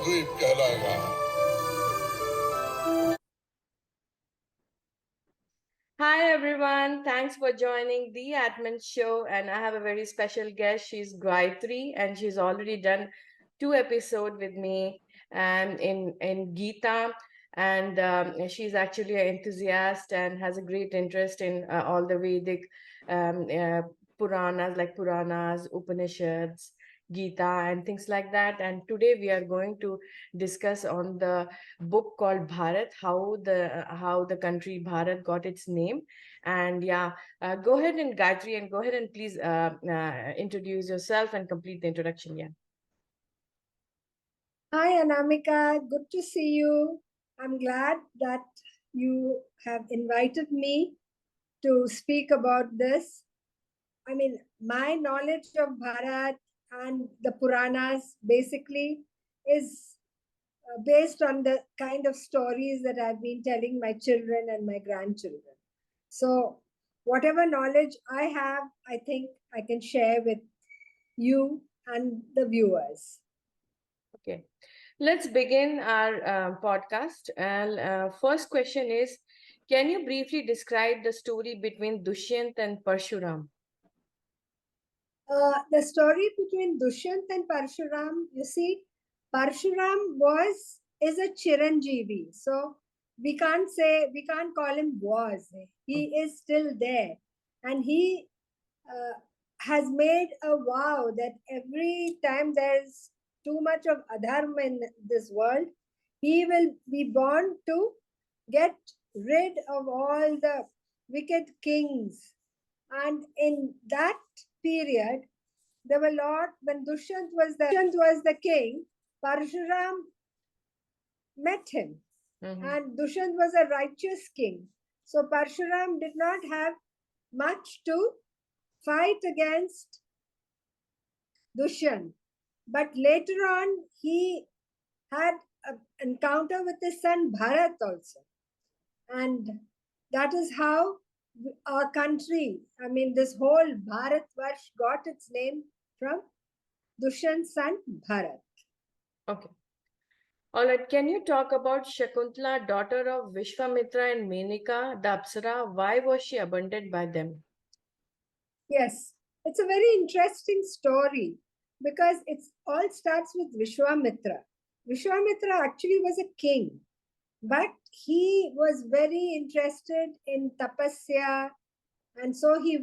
महाद्वीप कहलाएगा। Hi everyone, thanks for joining the Admin Show. And I have a very special guest. She's Gayatri, and she's already done 2 episodes with me in Gita. And she's actually an enthusiast and has a great interest in all the Vedic Puranas, like Puranas, Upanishads, Gita, and things like that. And today we are going to discuss on the book called Bharat, how the country Bharat got its name. And yeah, go ahead and Gayatri, and go ahead and please introduce yourself and complete the introduction. Yeah. Hi, Anamika. Good to see you. I'm glad that you have invited me to speak about this. I mean, my knowledge of Bharat and the Puranas basically is based on the kind of stories that I've been telling my children and my grandchildren. So, whatever knowledge I have, I think I can share with you and the viewers. Okay. Let's begin our podcast. And first question is, can you briefly describe the story between Dushyant and Parshuram? The story between Dushyant and Parshuram, you see, Parshuram is a Chiranjeevi. So we can't call him was. He is still there. And he has made a vow that every time there's too much of adharma in this world, he will be born to get rid of all the wicked kings. And in that period, there were a lot, when Dushyant was the king, Parshuram met him. And Dushyant was a righteous king. So Parshuram did not have much to fight against Dushyant. But later on, he had an encounter with his son Bharat also. And that is how our country, I mean, this whole Bharatvarsh got its name from Dushyant's son Bharat. Okay. All right. Can you talk about Shakuntala, daughter of Vishwamitra and Menika, the Apsara? Why was she abandoned by them? Yes, it's a very interesting story because it all starts with Vishwamitra. Vishwamitra actually was a king, but he was very interested in tapasya, and so he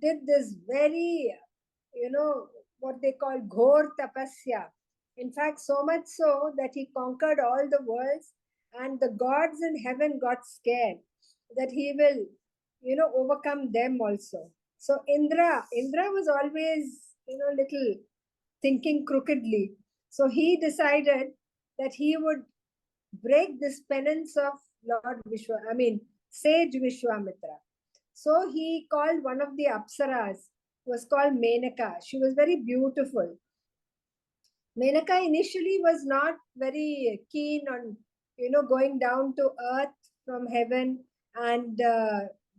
did this very, what they call ghor tapasya. In fact, so much so that he conquered all the worlds, and the gods in heaven got scared that he will, overcome them also. So Indra was always, little thinking crookedly. So he decided that he would break this penance of Sage Vishwamitra. So he called one of the Apsaras, was called Menaka. She was very beautiful. Menaka initially was not very keen on, going down to earth from heaven and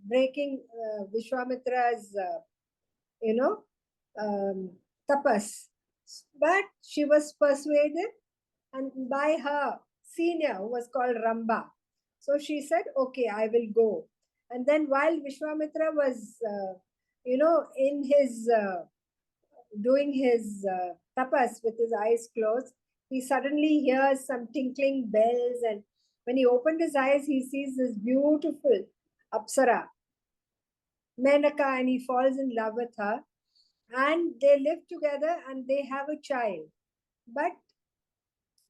breaking Vishwamitra's, tapas. But she was persuaded, and by her senior, who was called Ramba. So she said, okay, I will go. And then while Vishwamitra was, in his, doing his tapas with his eyes closed, he suddenly hears some tinkling bells. And when he opened his eyes, he sees this beautiful Apsara, Menaka, and he falls in love with her. And they live together and they have a child. But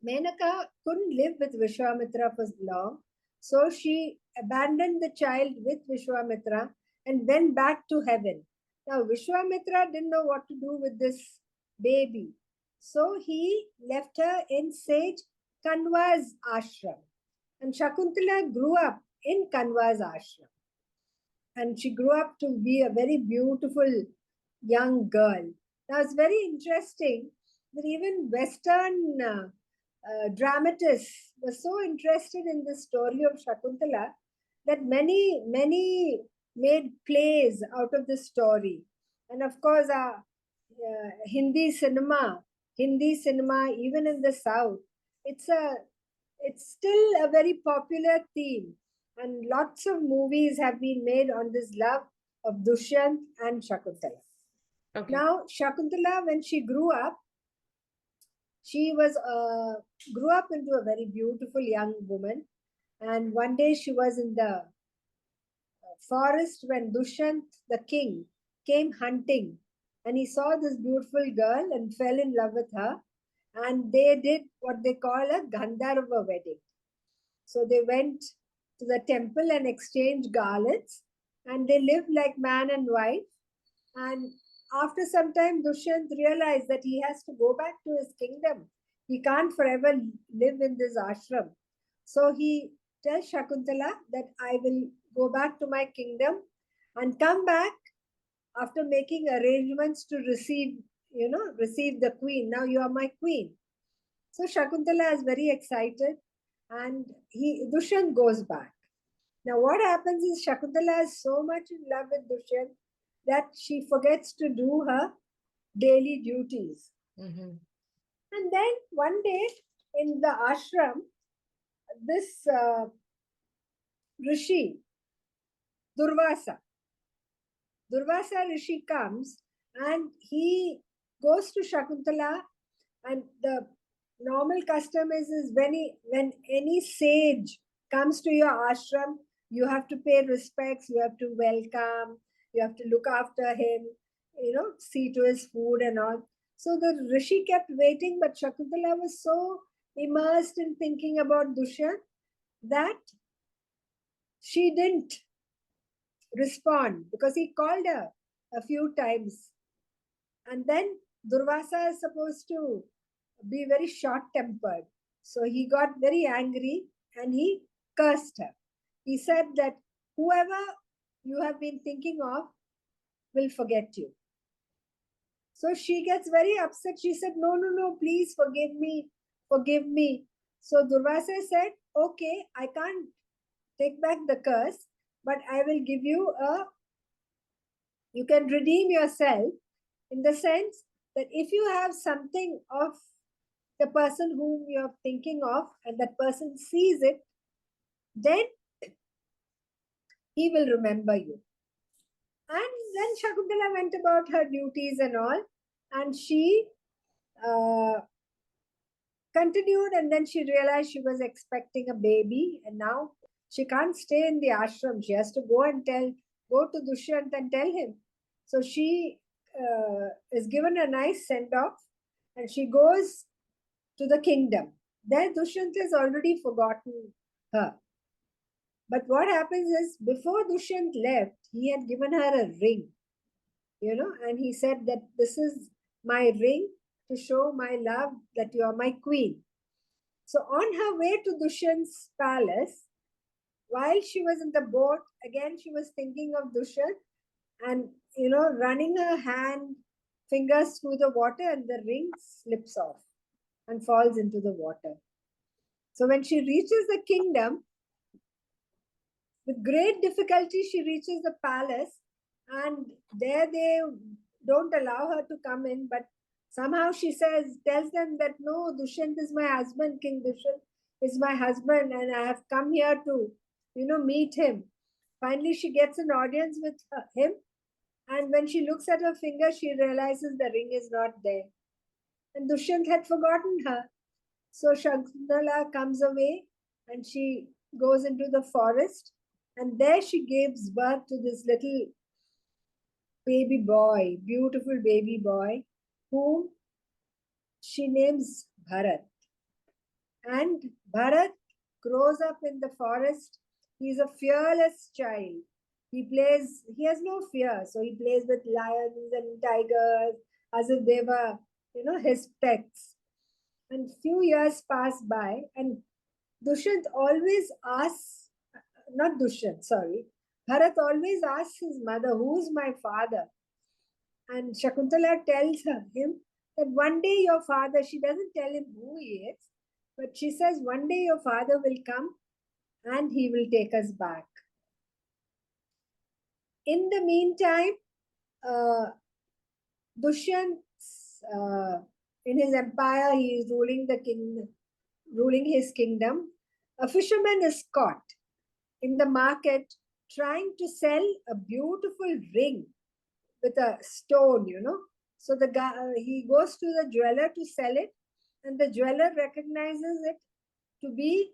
Menaka couldn't live with Vishwamitra for long, so she abandoned the child with Vishwamitra and went back to heaven. Now, Vishwamitra didn't know what to do with this baby, so he left her in sage Kanva's ashram. And Shakuntala grew up in Kanva's ashram. And she grew up to be a very beautiful young girl. Now, it's very interesting that even Western dramatists were so interested in the story of Shakuntala that many made plays out of the story. And of course, our Hindi cinema Hindi cinema, even in the South, it's a it's still a very popular theme, and lots of movies have been made on this love of Dushyant and Shakuntala. Okay. Now, Shakuntala, when she grew up, she was grew up into a very beautiful young woman, and one day she was in the forest when Dushyant, the king, came hunting, and he saw this beautiful girl and fell in love with her, and they did what they call a Gandharva wedding. So they went to the temple and exchanged garlands, and they lived like man and wife. And after some time, Dushyant realized that he has to go back to his kingdom. He can't forever live in this ashram. So he tells Shakuntala that I will go back to my kingdom and come back after making arrangements to receive the queen. Now you are my queen. So Shakuntala is very excited, and Dushyant goes back. Now what happens is Shakuntala is so much in love with Dushyant that she forgets to do her daily duties. Mm-hmm. And then one day in the ashram, this Rishi, Durvasa, Durvasa Rishi comes, and he goes to Shakuntala, and the normal custom is when any sage comes to your ashram, you have to pay respects, you have to welcome, you have to look after him, see to his food and all. So the Rishi kept waiting, but Shakuntala was so immersed in thinking about Dushyant that she didn't respond because he called her a few times. And then Durvasa is supposed to be very short tempered. So he got very angry and he cursed her. He said that whoever you have been thinking of will forget you. So she gets very upset. She said, no, no, no, please forgive me, forgive me. So Durvasa said, okay, I can't take back the curse, but I will give you you can redeem yourself in the sense that if you have something of the person whom you're thinking of and that person sees it, then he will remember you. And then Shakuntala went about her duties and all, and she uh, continued, and then she realized she was expecting a baby, and now she can't stay in the ashram. She has to go to Dushyant and tell him. So she is given a nice send off, and she goes to the kingdom. There, Dushyant has already forgotten her. But what happens is, before Dushyant left, he had given her a ring, and he said that this is my ring to show my love that you are my queen. So on her way to Dushyant's palace, while she was in the boat, again she was thinking of Dushyant and running her fingers through the water, and the ring slips off and falls into the water. So when she reaches the kingdom, with great difficulty, she reaches the palace, and there they don't allow her to come in. But somehow she tells them that no, Dushyant is my husband, King Dushyant is my husband, and I have come here to, meet him. Finally, she gets an audience with him, and when she looks at her finger, she realizes the ring is not there. And Dushyant had forgotten her. So Shakuntala comes away and she goes into the forest, and there she gives birth to this little baby boy, beautiful baby boy, whom she names Bharat. And Bharat grows up in the forest. He's a fearless child. He has no fear. So he plays with lions and tigers as if they were, his pets. And few years pass by, and Dushyant always asks, not Dushyant, sorry, Bharat always asks his mother, who's my father? And Shakuntala tells him that one day your father, she doesn't tell him who he is, but she says one day your father will come and he will take us back. In the meantime, Dushyant's in his empire, he is ruling his kingdom. A fisherman is caught in the market trying to sell a beautiful ring with a stone, So the guy, he goes to the jeweler to sell it, and the jeweler recognizes it to be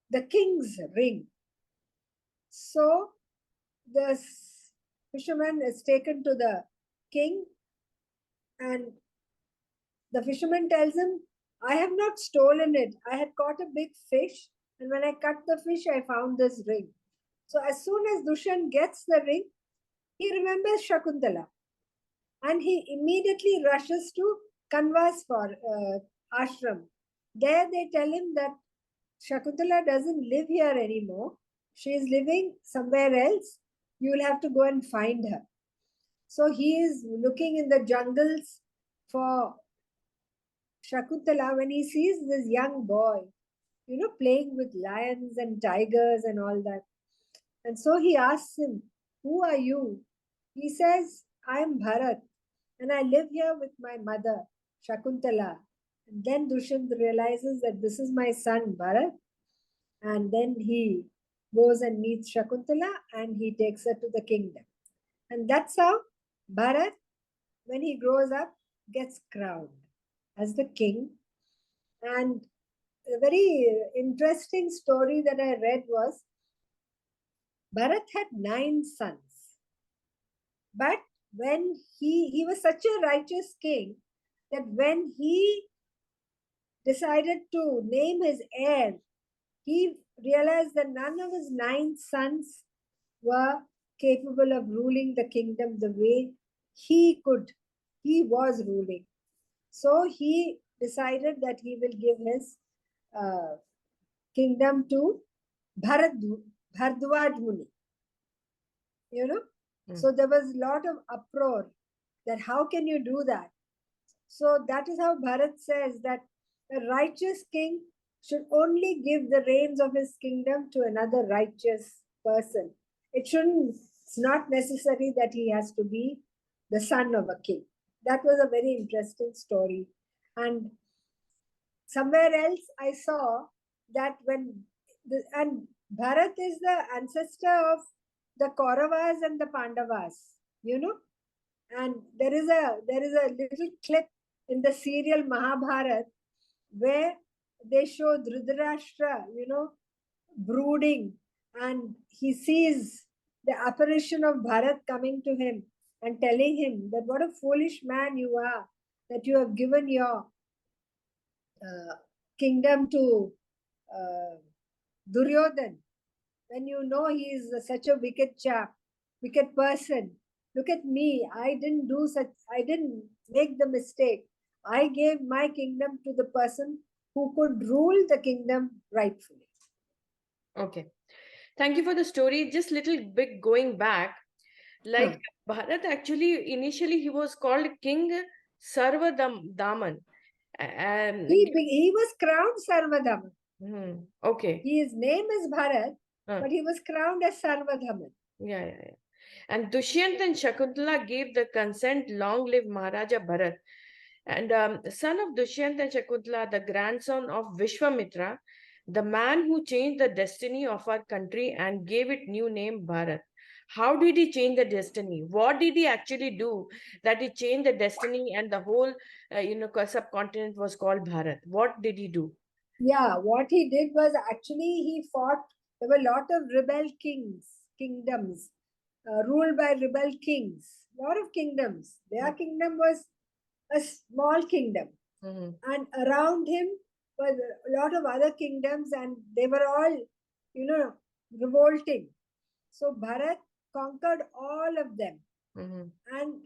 the king's ring. So the fisherman is taken to the king, and the fisherman tells him, I have not stolen it. I had caught a big fish, and when I cut the fish, I found this ring. So as soon as Dushyant gets the ring, he remembers Shakuntala, and he immediately rushes to Kanva's for ashram. There they tell him that Shakuntala doesn't live here anymore. She is living somewhere else. You will have to go and find her. So he is looking in the jungles for Shakuntala when he sees this young boy, playing with lions and tigers and all that. And so he asks him, Who are you? He says, I am Bharat, and I live here with my mother, Shakuntala. And then Dushyant realizes that this is my son, Bharat. And then he goes and meets Shakuntala and he takes her to the kingdom. And that's how Bharat, when he grows up, gets crowned as the king. And a very interesting story that I read was Bharat had 9 sons. But when he was such a righteous king that when he decided to name his heir, he realized that none of his 9 sons were capable of ruling the kingdom the way he was ruling. So he decided that he will give his kingdom to Bhardwaj Muni. So there was a lot of uproar that how can you do that? So that is how Bharat says that a righteous king should only give the reins of his kingdom to another righteous person. It's not necessary that he has to be the son of a king. That was a very interesting story. And somewhere else I saw that and Bharat is the ancestor of the Kauravas and the Pandavas, and there is a little clip in the serial Mahabharat where they show Dhritarashtra, brooding, and he sees the apparition of Bharat coming to him and telling him that what a foolish man you are, that you have given your kingdom to Duryodhan, when you know he is such a wicked person. Look at me, I didn't make the mistake. I gave my kingdom to the person who could rule the kingdom rightfully. Okay. Thank you for the story. Just little bit going back, like Bharat actually initially he was called King Sarvadaman. And he was crowned Sarvadaman. Okay. His name is Bharat, but he was crowned as Sarvadaman. Yeah. And Dushyant and Shakuntala gave the consent, long live Maharaja Bharat. And the son of Dushyant and Shakuntala, the grandson of Vishwamitra, the man who changed the destiny of our country and gave it new name Bharat. How did he change the destiny? What did he actually do that he changed the destiny and the whole, subcontinent was called Bharat? What did he do? Yeah, what he did was actually he fought. There were a lot of kingdoms ruled by rebel kings. A lot of kingdoms. Their kingdom was a small kingdom, and around him were a lot of other kingdoms, and they were all, revolting. So Bharat conquered all of them and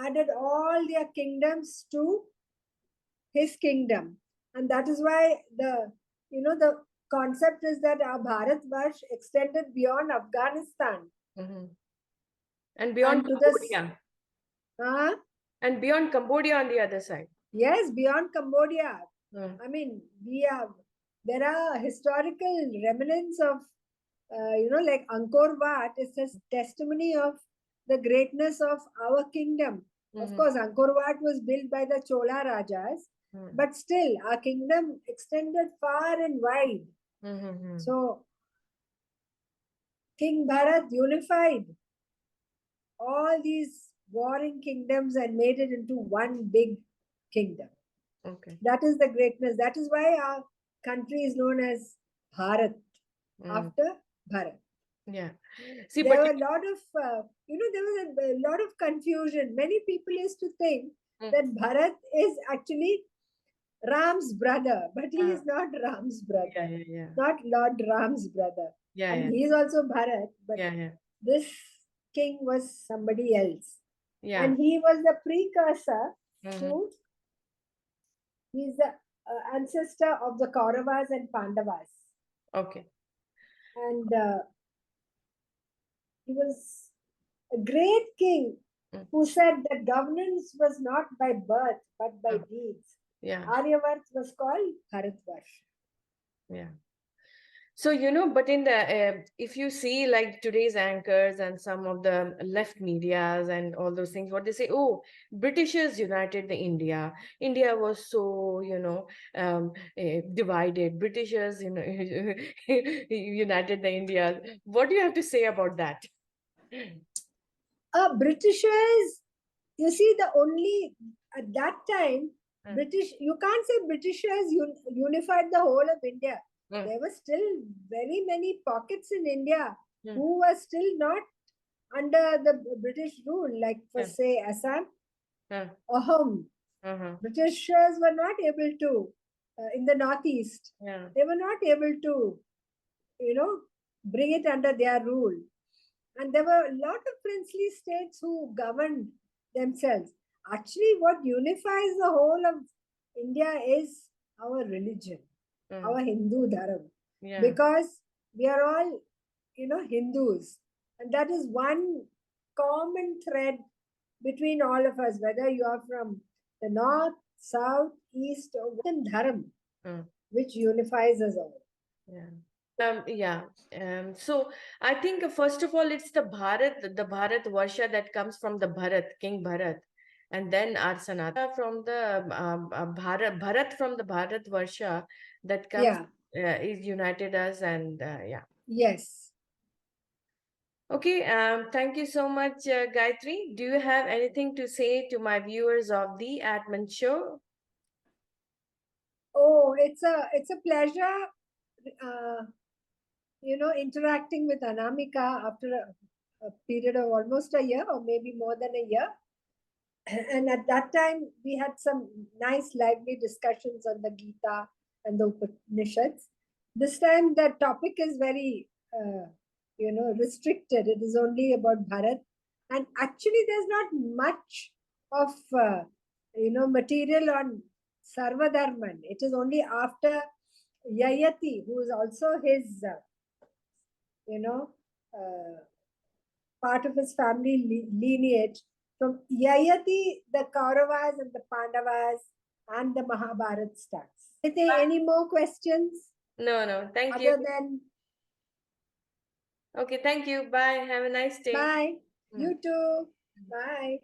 added all their kingdoms to his kingdom. And that is why the concept is that our Bharatvarsh extended beyond Afghanistan. And beyond Cambodia. And beyond Cambodia on the other side. Yes, beyond Cambodia. I mean, there are historical remnants of, like Angkor Wat is a testimony of the greatness of our kingdom. Of course, Angkor Wat was built by the Chola Rajas, but still our kingdom extended far and wide. So King Bharat unified all these warring kingdoms and made it into one big kingdom. Okay. That is the greatness. That is why our country is known as Bharat, after Bharat. Yeah. See, There but were a lot of, there was a lot of confusion. Many people used to think that Bharat is actually Ram's brother, but he is not Ram's brother, not Lord Ram's brother. And he is also Bharat, but this king was somebody else. And he was the precursor to, he is the ancestor of the Kauravas and Pandavas. Okay. And he was a great king who said that governance was not by birth but by deeds. Aryavart was called Bharatvarsha. Yeah. So, but in the, if you see like today's anchors and some of the left medias and all those things, what they say, oh, Britishers united the India. India was so, divided. Britishers, united the India. What do you have to say about that? Britishers, you see, the only, at that time, British, you can't say Britishers unified the whole of India. There were still very many pockets in India who were still not under the British rule, like for say Assam, Ahom. Britishers were not able to, in the northeast, they were not able to, bring it under their rule. And there were a lot of princely states who governed themselves. Actually, what unifies the whole of India is our religion, our Hindu Dharam. Because we are all, Hindus. And that is one common thread between all of us, whether you are from the north, south, east, or western Dharam, which unifies us all. So I think first of all, it's the Bharat Varsha that comes from the Bharat, King Bharat, and then our Sanatana from the Bharat from the Bharat Varsha that comes is united us, and Yes. Okay, thank you so much, Gayatri. Do you have anything to say to my viewers of the Admin Show? Oh, it's a pleasure, interacting with Anamika after a period of almost a year or maybe more than a year. And at that time, we had some nice, lively discussions on the Gita and the Upanishads. This time, the topic is very, restricted. It is only about Bharat. And actually, there's not much of, material on Sarvadharman. It is only after Yayati, who is also his, part of his family lineage. From Yayati, the Kauravas and the Pandavas and the Mahabharata starts. Any more questions? No. Thank you. Other than... Okay, thank you. Bye. Have a nice day. Bye. You too. Bye.